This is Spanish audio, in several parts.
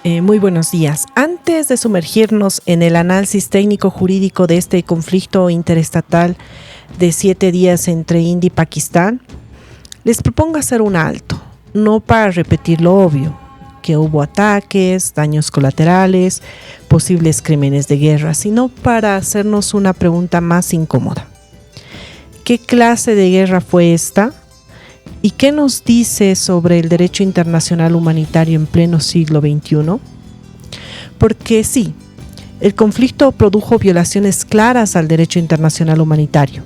Muy buenos días. Antes de sumergirnos en el análisis técnico-jurídico de este conflicto interestatal de 7 días entre India y Pakistán, les propongo hacer un alto, no para repetir lo obvio, que hubo ataques, daños colaterales, posibles crímenes de guerra, sino para hacernos una pregunta más incómoda. ¿Qué clase de guerra fue esta? ¿Y qué nos dice sobre el derecho internacional humanitario en pleno siglo XXI? Porque sí, el conflicto produjo violaciones claras al derecho internacional humanitario,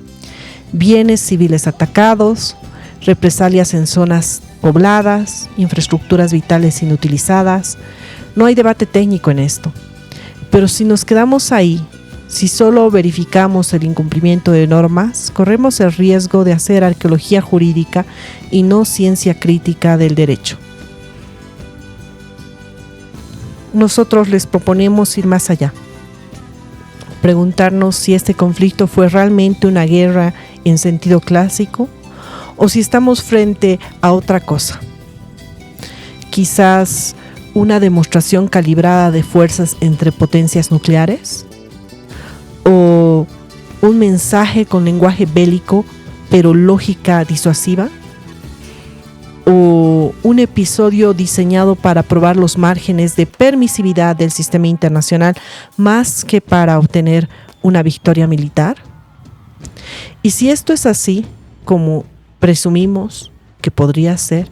bienes civiles atacados, represalias en zonas pobladas, infraestructuras vitales inutilizadas. No hay debate técnico en esto. Pero si nos quedamos ahí, si solo verificamos el incumplimiento de normas, corremos el riesgo de hacer arqueología jurídica y no ciencia crítica del derecho. Nosotros les proponemos ir más allá, preguntarnos si este conflicto fue realmente una guerra en sentido clásico o si estamos frente a otra cosa. Quizás una demostración calibrada de fuerzas entre potencias nucleares, o un mensaje con lenguaje bélico pero lógica disuasiva, o un episodio diseñado para probar los márgenes de permisividad del sistema internacional más que para obtener una victoria militar. Y si esto es así, como presumimos que podría ser,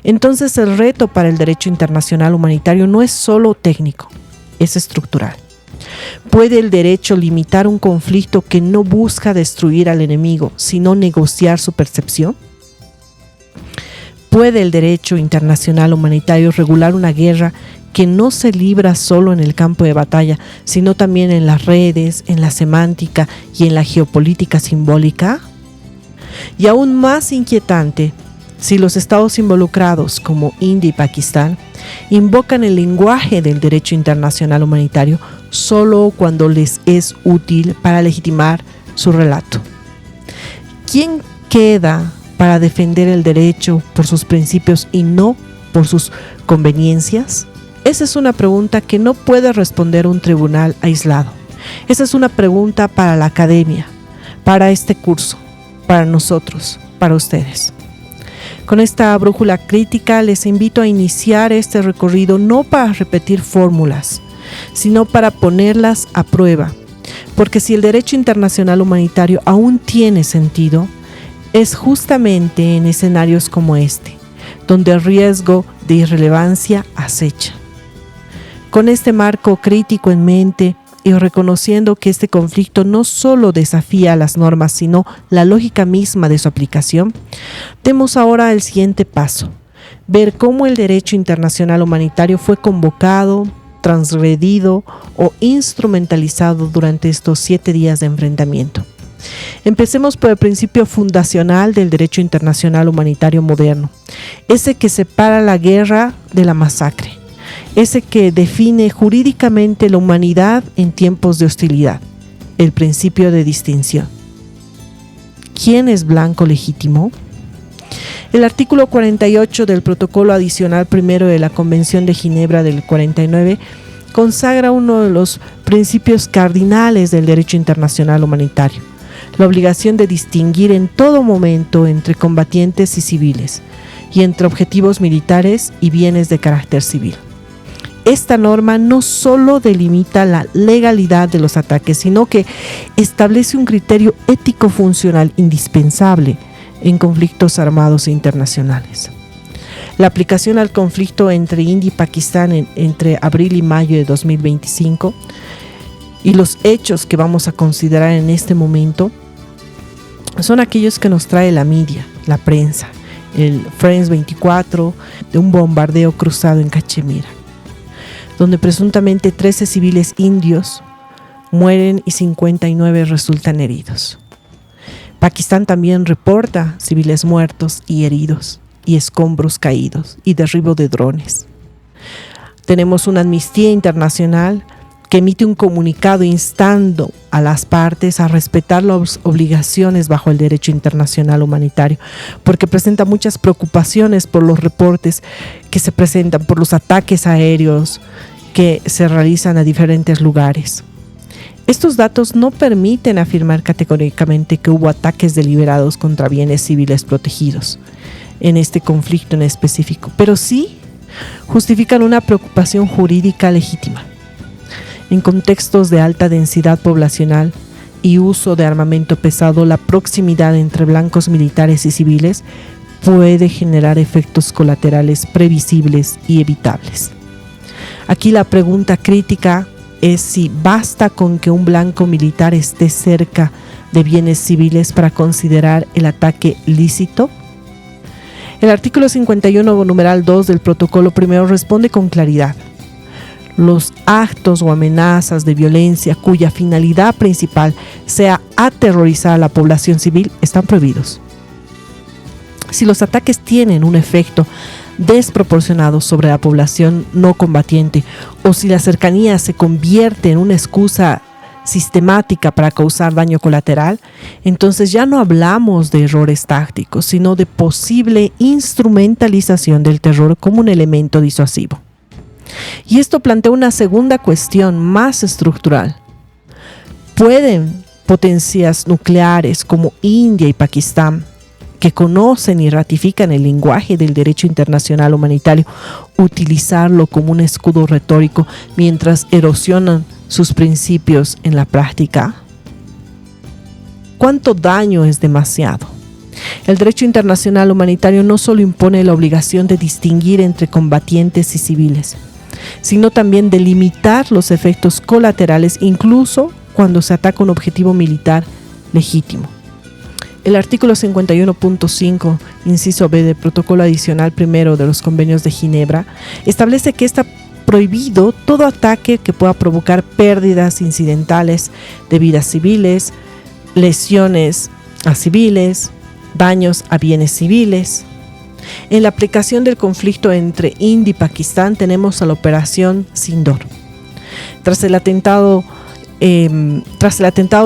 entonces el reto para el derecho internacional humanitario no es solo técnico, es estructural. ¿Puede el derecho limitar un conflicto que no busca destruir al enemigo, sino negociar su percepción? ¿Puede el derecho internacional humanitario regular una guerra que no se libra solo en el campo de batalla, sino también en las redes, en la semántica y en la geopolítica simbólica? Y aún más inquietante, si los estados involucrados, como India y Pakistán, invocan el lenguaje del derecho internacional humanitario solo cuando les es útil para legitimar su relato. ¿Quién queda para defender el derecho por sus principios y no por sus conveniencias? Esa es una pregunta que no puede responder un tribunal aislado. Esa es una pregunta para la academia, para este curso, para nosotros, para ustedes. Con esta brújula crítica les invito a iniciar este recorrido no para repetir fórmulas, sino para ponerlas a prueba, porque si el derecho internacional humanitario aún tiene sentido, es justamente en escenarios como este, donde el riesgo de irrelevancia acecha. Con este marco crítico en mente y reconociendo que este conflicto no solo desafía las normas, sino la lógica misma de su aplicación, demos ahora el siguiente paso: ver cómo el derecho internacional humanitario fue convocado, transgredido o instrumentalizado durante estos 7 días de enfrentamiento. Empecemos por el principio fundacional del derecho internacional humanitario moderno, ese que separa la guerra de la masacre, ese que define jurídicamente la humanidad en tiempos de hostilidad, el principio de distinción. ¿Quién es blanco legítimo? El artículo 48 del Protocolo Adicional Primero de la Convención de Ginebra del 49 consagra uno de los principios cardinales del derecho internacional humanitario: la obligación de distinguir en todo momento entre combatientes y civiles, y entre objetivos militares y bienes de carácter civil. Esta norma no solo delimita la legalidad de los ataques, sino que establece un criterio ético funcional indispensable en conflictos armados internacionales. La aplicación al conflicto entre India y Pakistán entre abril y mayo de 2025 y los hechos que vamos a considerar en este momento son aquellos que nos trae la media, la prensa, el France 24, de un bombardeo cruzado en Cachemira, donde presuntamente 13 civiles indios mueren y 59 resultan heridos. Pakistán también reporta civiles muertos y heridos, y escombros caídos, y derribo de drones. Tenemos una amnistía internacional que emite un comunicado instando a las partes a respetar las obligaciones bajo el derecho internacional humanitario, porque presenta muchas preocupaciones por los reportes que se presentan, por los ataques aéreos que se realizan a diferentes lugares. Estos datos no permiten afirmar categóricamente que hubo ataques deliberados contra bienes civiles protegidos en este conflicto en específico, pero sí justifican una preocupación jurídica legítima. En contextos de alta densidad poblacional y uso de armamento pesado, la proximidad entre blancos militares y civiles puede generar efectos colaterales previsibles y evitables. Aquí la pregunta crítica es si basta con que un blanco militar esté cerca de bienes civiles para considerar el ataque lícito. El artículo 51, numeral 2 del protocolo primero responde con claridad. Los actos o amenazas de violencia cuya finalidad principal sea aterrorizar a la población civil están prohibidos. Si los ataques tienen un efecto desproporcionado sobre la población no combatiente o si la cercanía se convierte en una excusa sistemática para causar daño colateral, entonces ya no hablamos de errores tácticos, sino de posible instrumentalización del terror como un elemento disuasivo. Y esto plantea una segunda cuestión más estructural. ¿Pueden potencias nucleares como India y Pakistán, que conocen y ratifican el lenguaje del derecho internacional humanitario, utilizarlo como un escudo retórico mientras erosionan sus principios en la práctica? ¿Cuánto daño es demasiado? El derecho internacional humanitario no solo impone la obligación de distinguir entre combatientes y civiles, sino también de limitar los efectos colaterales, incluso cuando se ataca un objetivo militar legítimo. El artículo 51.5, inciso B del protocolo adicional primero de los convenios de Ginebra, establece que está prohibido todo ataque que pueda provocar pérdidas incidentales de vidas civiles, lesiones a civiles, daños a bienes civiles. En la aplicación del conflicto entre India y Pakistán tenemos a la operación Sindor. Tras el atentado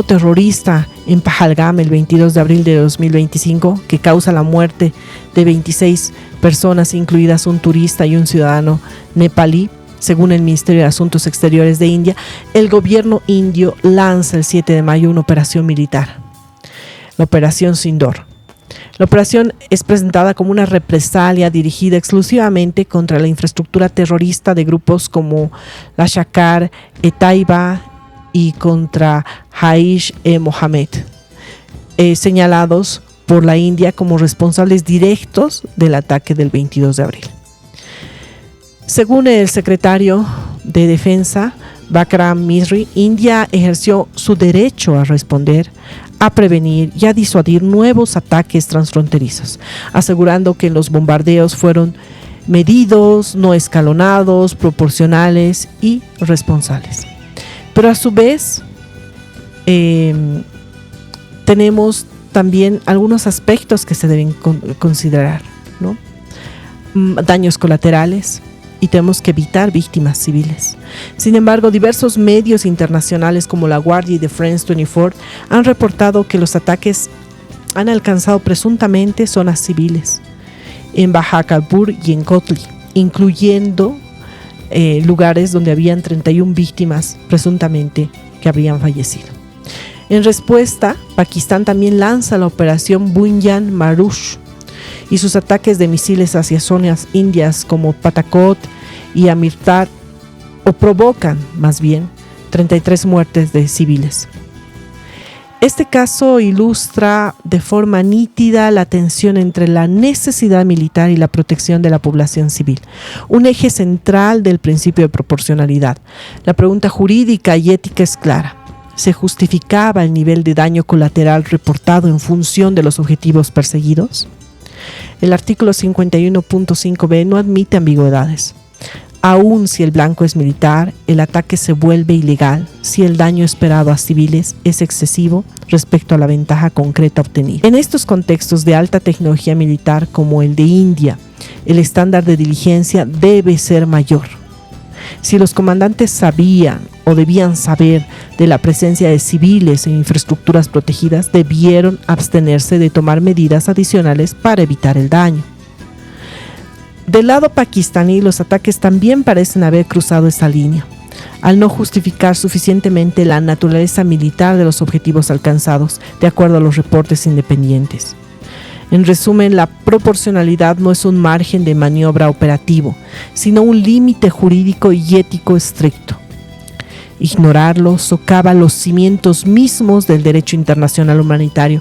terrorista en Pahalgam el 22 de abril de 2025, que causa la muerte de 26 personas, incluidas un turista y un ciudadano nepalí, según el Ministerio de Asuntos Exteriores de India, el gobierno indio lanza el 7 de mayo una operación militar, la operación Sindor. La operación es presentada como una represalia dirigida exclusivamente contra la infraestructura terrorista de grupos como Lashkar-e-Taiba y contra Jaish-e-Mohammed, señalados por la India como responsables directos del ataque del 22 de abril. Según el secretario de Defensa, Bakram Misri, India ejerció su derecho a responder, a prevenir y a disuadir nuevos ataques transfronterizos, asegurando que los bombardeos fueron medidos, no escalonados, proporcionales y responsables. Pero a su vez, tenemos también algunos aspectos que se deben considerar, ¿no? Daños colaterales, y tenemos que evitar víctimas civiles. Sin embargo, diversos medios internacionales como La Guardia y The France 24 han reportado que los ataques han alcanzado presuntamente zonas civiles en Baja Kalpur y en Kotli, incluyendo lugares donde habían 31 víctimas presuntamente que habrían fallecido. En respuesta, Pakistán también lanza la operación Bunyan Marush y sus ataques de misiles hacia zonas indias como Patakot y Amirtar, o provocan más bien 33 muertes de civiles. Este caso ilustra de forma nítida la tensión entre la necesidad militar y la protección de la población civil, un eje central del principio de proporcionalidad. La pregunta jurídica y ética es clara. ¿Se justificaba el nivel de daño colateral reportado en función de los objetivos perseguidos? El artículo 51.5b no admite ambigüedades. Aun si el blanco es militar, el ataque se vuelve ilegal si el daño esperado a civiles es excesivo respecto a la ventaja concreta obtenida. En estos contextos de alta tecnología militar como el de India, el estándar de diligencia debe ser mayor. Si los comandantes sabían o debían saber de la presencia de civiles en infraestructuras protegidas, debieron abstenerse de tomar medidas adicionales para evitar el daño. Del lado pakistaní, los ataques también parecen haber cruzado esa línea, al no justificar suficientemente la naturaleza militar de los objetivos alcanzados, de acuerdo a los reportes independientes. En resumen, la proporcionalidad no es un margen de maniobra operativo, sino un límite jurídico y ético estricto. Ignorarlo socava los cimientos mismos del derecho internacional humanitario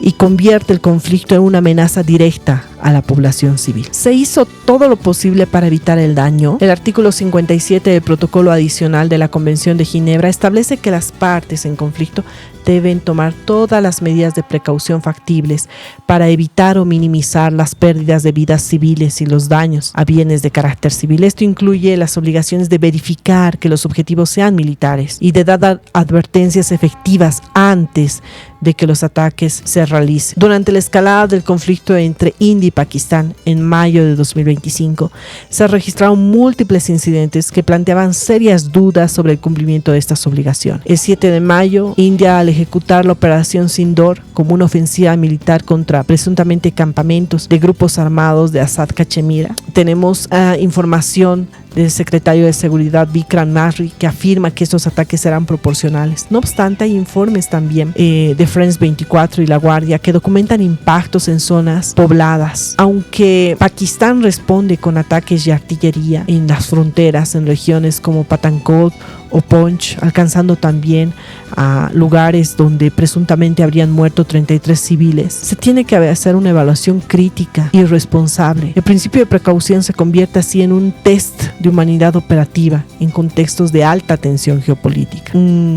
y convierte el conflicto en una amenaza directa a la población civil. ¿Se hizo todo lo posible para evitar el daño? El artículo 57 del protocolo adicional de la Convención de Ginebra establece que las partes en conflicto deben tomar todas las medidas de precaución factibles para evitar o minimizar las pérdidas de vidas civiles y los daños a bienes de carácter civil. Esto incluye las obligaciones de verificar que los objetivos sean militares y de dar advertencias efectivas antes de que los ataques se realicen. Durante la escalada del conflicto entre India y Pakistán en mayo de 2025, se registraron múltiples incidentes que planteaban serias dudas sobre el cumplimiento de estas obligaciones. El 7 de mayo, India, al ejecutar la operación Sindoor como una ofensiva militar contra presuntamente campamentos de grupos armados de Azad Cachemira, tenemos información del secretario de Seguridad Vikram Masri, que afirma que estos ataques eran proporcionales. No obstante, hay informes también de France 24 y La Guardia que documentan impactos en zonas pobladas. Aunque Pakistán responde con ataques de artillería en las fronteras, en regiones como Pathankot o Poonch, alcanzando también a lugares donde presuntamente habrían muerto 33 civiles, se tiene que hacer una evaluación crítica y responsable. El principio de precaución se convierte así en un test de humanidad operativa en contextos de alta tensión geopolítica.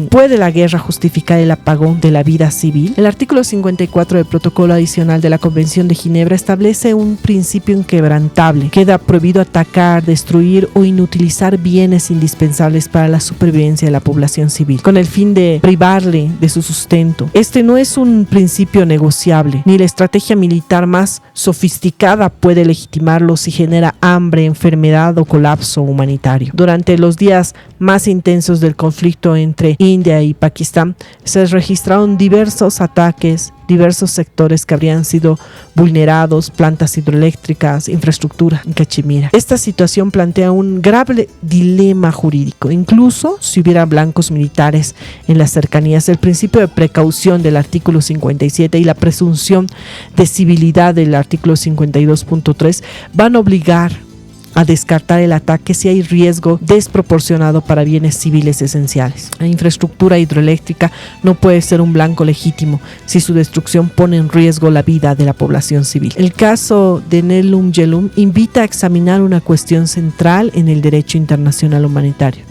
¿Puede la guerra justificar el apagón de la vida civil? El artículo 54 del protocolo adicional de la Convención de Ginebra establece un principio inquebrantable. Queda prohibido atacar, destruir o inutilizar bienes indispensables para la supervivencia de la población civil, con el fin de privarle de su sustento. Este no es un principio negociable, ni la estrategia militar más sofisticada puede legitimarlo si genera hambre, enfermedad o colapso humanitario. Durante los días más intensos del conflicto entre India y Pakistán, se registraron diversos ataques, diversos sectores que habrían sido vulnerados, plantas hidroeléctricas, infraestructura en Cachemira. Esta situación plantea un grave dilema jurídico. Incluso si hubiera blancos militares en las cercanías, el principio de precaución del artículo 57 y la presunción de civilidad del artículo 52.3 van a obligar a descartar el ataque si hay riesgo desproporcionado para bienes civiles esenciales. La infraestructura hidroeléctrica no puede ser un blanco legítimo si su destrucción pone en riesgo la vida de la población civil. El caso de Nelum Yelum invita a examinar una cuestión central en el derecho internacional humanitario.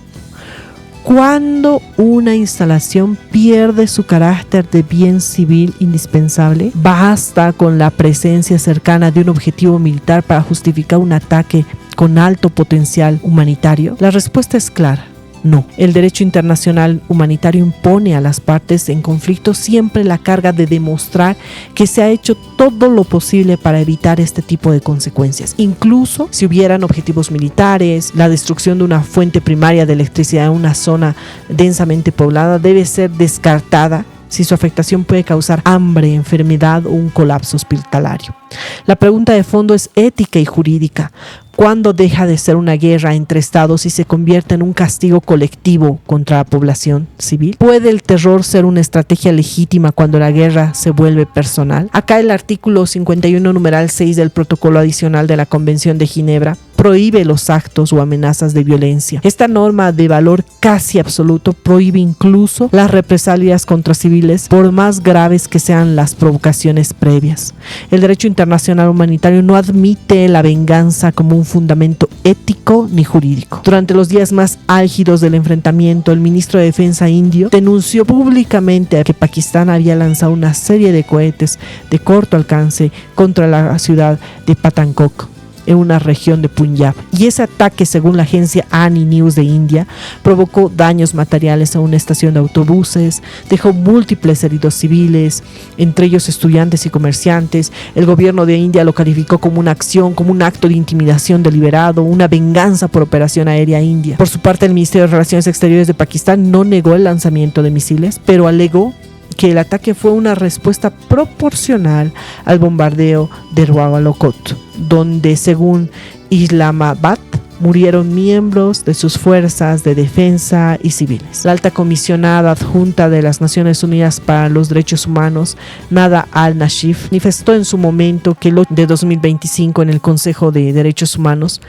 Cuando una instalación pierde su carácter de bien civil indispensable, ¿basta con la presencia cercana de un objetivo militar para justificar un ataque con alto potencial humanitario? La respuesta es clara. No. El derecho internacional humanitario impone a las partes en conflicto siempre la carga de demostrar que se ha hecho todo lo posible para evitar este tipo de consecuencias. Incluso si hubieran objetivos militares, la destrucción de una fuente primaria de electricidad en una zona densamente poblada debe ser descartada si su afectación puede causar hambre, enfermedad o un colapso hospitalario. La pregunta de fondo es ética y jurídica. ¿Cuándo deja de ser una guerra entre estados y se convierte en un castigo colectivo contra la población civil? ¿Puede el terror ser una estrategia legítima cuando la guerra se vuelve personal? Acá el artículo 51 numeral 6 del protocolo adicional de la Convención de Ginebra prohíbe los actos o amenazas de violencia. Esta norma de valor casi absoluto prohíbe incluso las represalias contra civiles por más graves que sean las provocaciones previas. El derecho internacional humanitario no admite la venganza como un fundamento ético ni jurídico. Durante los días más álgidos del enfrentamiento, el ministro de Defensa indio denunció públicamente que Pakistán había lanzado una serie de cohetes de corto alcance contra la ciudad de Pathankot en una región de Punjab. Y ese ataque, según la agencia ANI News de India, provocó daños materiales a una estación de autobuses, dejó múltiples heridos civiles, entre ellos estudiantes y comerciantes. El gobierno de India lo calificó como una acción, como un acto de intimidación deliberado, una venganza por operación aérea india. Por su parte, el Ministerio de Relaciones Exteriores de Pakistán no negó el lanzamiento de misiles, pero alegó que el ataque fue una respuesta proporcional al bombardeo de Rawalakot, donde, según Islamabad, murieron miembros de sus fuerzas de defensa y civiles. La alta comisionada adjunta de las Naciones Unidas para los Derechos Humanos, Nada al-Nashif, manifestó en su momento que el 8 de 2025 en el Consejo de Derechos Humanos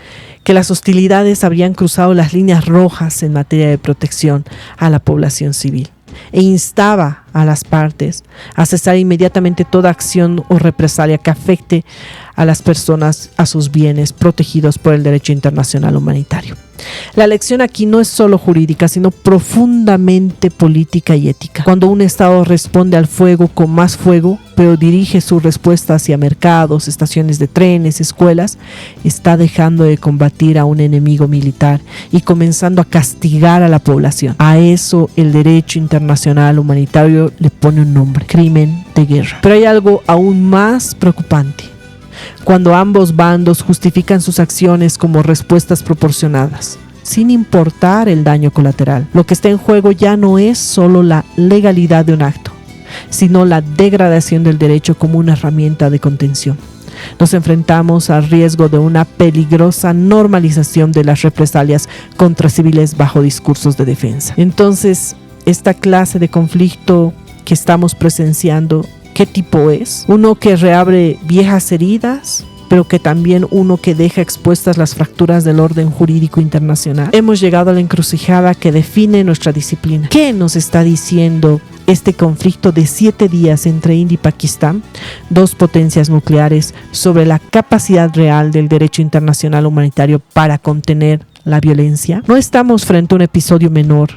que las hostilidades habrían cruzado las líneas rojas en materia de protección a la población civil, e instaba a las partes a cesar inmediatamente toda acción o represalia que afecte a las personas, a sus bienes protegidos por el derecho internacional humanitario. La lección aquí no es solo jurídica, sino profundamente política y ética. Cuando un Estado responde al fuego con más fuego, pero dirige su respuesta hacia mercados, estaciones de trenes, escuelas, está dejando de combatir a un enemigo militar y comenzando a castigar a la población. A eso el derecho internacional humanitario le pone un nombre: crimen de guerra. Pero hay algo aún más preocupante: cuando ambos bandos justifican sus acciones como respuestas proporcionadas, sin importar el daño colateral. Lo que está en juego ya no es solo la legalidad de un acto, sino la degradación del derecho como una herramienta de contención. Nos enfrentamos al riesgo de una peligrosa normalización de las represalias contra civiles bajo discursos de defensa. Entonces, esta clase de conflicto que estamos presenciando, ¿qué tipo es? Uno que reabre viejas heridas, pero que también uno que deja expuestas las fracturas del orden jurídico internacional. Hemos llegado a la encrucijada que define nuestra disciplina. ¿Qué nos está diciendo este conflicto de 7 días entre India y Pakistán, dos potencias nucleares, sobre la capacidad real del derecho internacional humanitario para contener la violencia? No estamos frente a un episodio menor,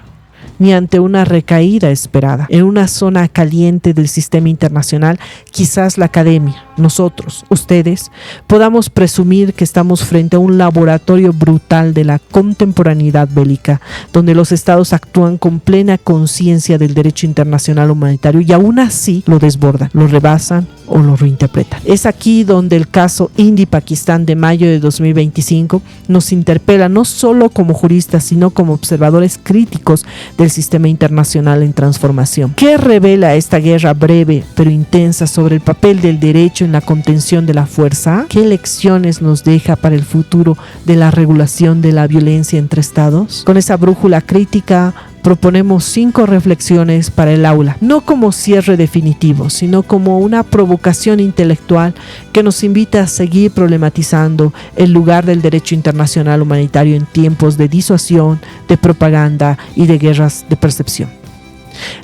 ni ante una recaída esperada. En una zona caliente del sistema internacional, quizás la academia, nosotros, ustedes, podamos presumir que estamos frente a un laboratorio brutal de la contemporaneidad bélica, donde los estados actúan con plena conciencia del derecho internacional humanitario y aún así lo desbordan, lo rebasan o lo reinterpretan. Es aquí donde el caso India y Pakistán de mayo de 2025 nos interpela no solo como juristas, sino como observadores críticos del sistema internacional en transformación. ¿Qué revela esta guerra breve pero intensa sobre el papel del derecho en la contención de la fuerza? ¿Qué lecciones nos deja para el futuro de la regulación de la violencia entre estados? Con esa brújula crítica proponemos 5 reflexiones para el aula, no como cierre definitivo, sino como una provocación intelectual que nos invita a seguir problematizando el lugar del derecho internacional humanitario en tiempos de disuasión, de propaganda y de guerras de percepción.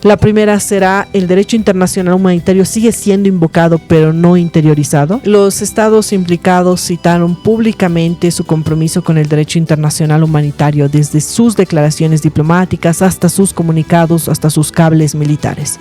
La primera será: el derecho internacional humanitario sigue siendo invocado pero no interiorizado. Los estados implicados citaron públicamente su compromiso con el derecho internacional humanitario, desde sus declaraciones diplomáticas hasta sus comunicados, hasta sus cables militares.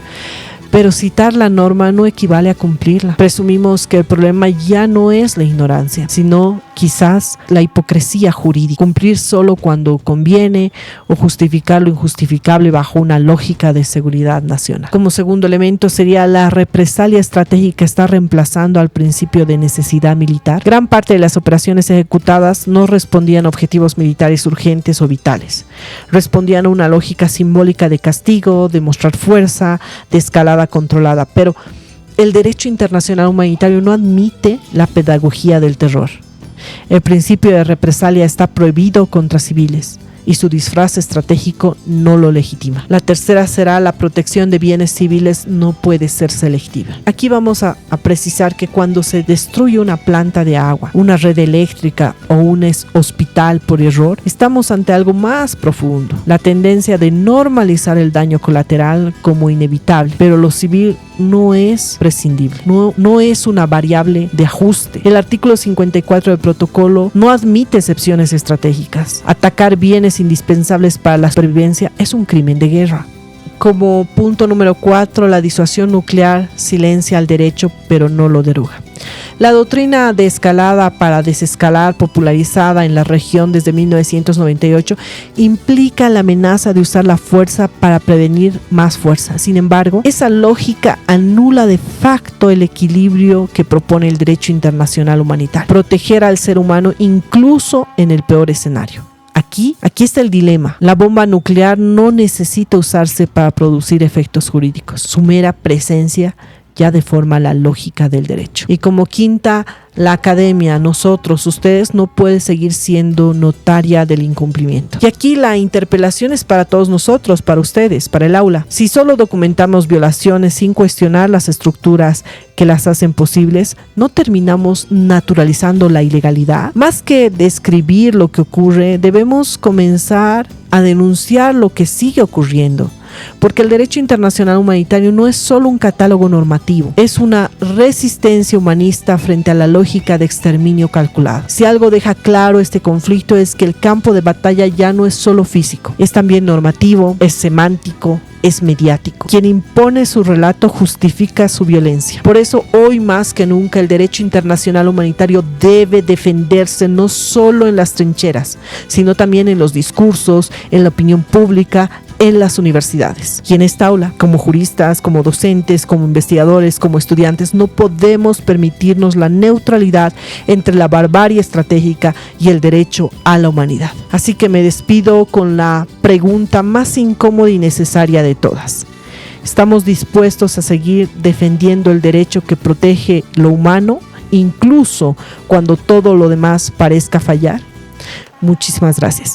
Pero citar la norma no equivale a cumplirla. Presumimos que el problema ya no es la ignorancia, sino quizás la hipocresía jurídica. Cumplir solo cuando conviene o justificar lo injustificable bajo una lógica de seguridad nacional. Como segundo elemento sería: la represalia estratégica está reemplazando al principio de necesidad militar. Gran parte de las operaciones ejecutadas no respondían a objetivos militares urgentes o vitales. Respondían a una lógica simbólica de castigo, de mostrar fuerza, de escalada controlada. Pero el derecho internacional humanitario no admite la pedagogía del terror. El principio de represalia está prohibido contra civiles y su disfraz estratégico no lo legitima. La tercera será: la protección de bienes civiles no puede ser selectiva. Aquí vamos a precisar que cuando se destruye una planta de agua, una red eléctrica o un hospital por error, estamos ante algo más profundo: la tendencia de normalizar el daño colateral como inevitable, pero lo civil no es prescindible, no es una variable de ajuste. El artículo 54 del protocolo no admite excepciones estratégicas. Atacar bienes indispensables para la supervivencia es un crimen de guerra. Como punto número 4, la disuasión nuclear silencia al derecho, pero no lo deroga. La doctrina de escalada para desescalar, popularizada en la región desde 1998, implica la amenaza de usar la fuerza para prevenir más fuerza. Sin embargo, esa lógica anula de facto el equilibrio que propone el derecho internacional humanitario: proteger al ser humano incluso en el peor escenario. Aquí está el dilema. La bomba nuclear no necesita usarse para producir efectos jurídicos. Su mera presencia ya deforma la lógica del derecho. Y como quinta, la academia, nosotros, ustedes, no puede seguir siendo notaria del incumplimiento. Y aquí la interpelación es para todos nosotros, para ustedes, para el aula. Si solo documentamos violaciones sin cuestionar las estructuras que las hacen posibles, ¿no terminamos naturalizando la ilegalidad? Más que describir lo que ocurre, debemos comenzar a denunciar lo que sigue ocurriendo. Porque el derecho internacional humanitario no es solo un catálogo normativo, es una resistencia humanista frente a la lógica de exterminio calculado. Si algo deja claro este conflicto es que el campo de batalla ya no es solo físico, es también normativo, es semántico, es mediático. Quien impone su relato justifica su violencia. Por eso, hoy más que nunca, el derecho internacional humanitario debe defenderse no solo en las trincheras, sino también en los discursos, en la opinión pública, en las universidades. Y en esta aula, como juristas, como docentes, como investigadores, como estudiantes, no podemos permitirnos la neutralidad entre la barbarie estratégica y el derecho a la humanidad. Así que me despido con la pregunta más incómoda y necesaria de todas. ¿Estamos dispuestos a seguir defendiendo el derecho que protege lo humano, incluso cuando todo lo demás parezca fallar? Muchísimas gracias.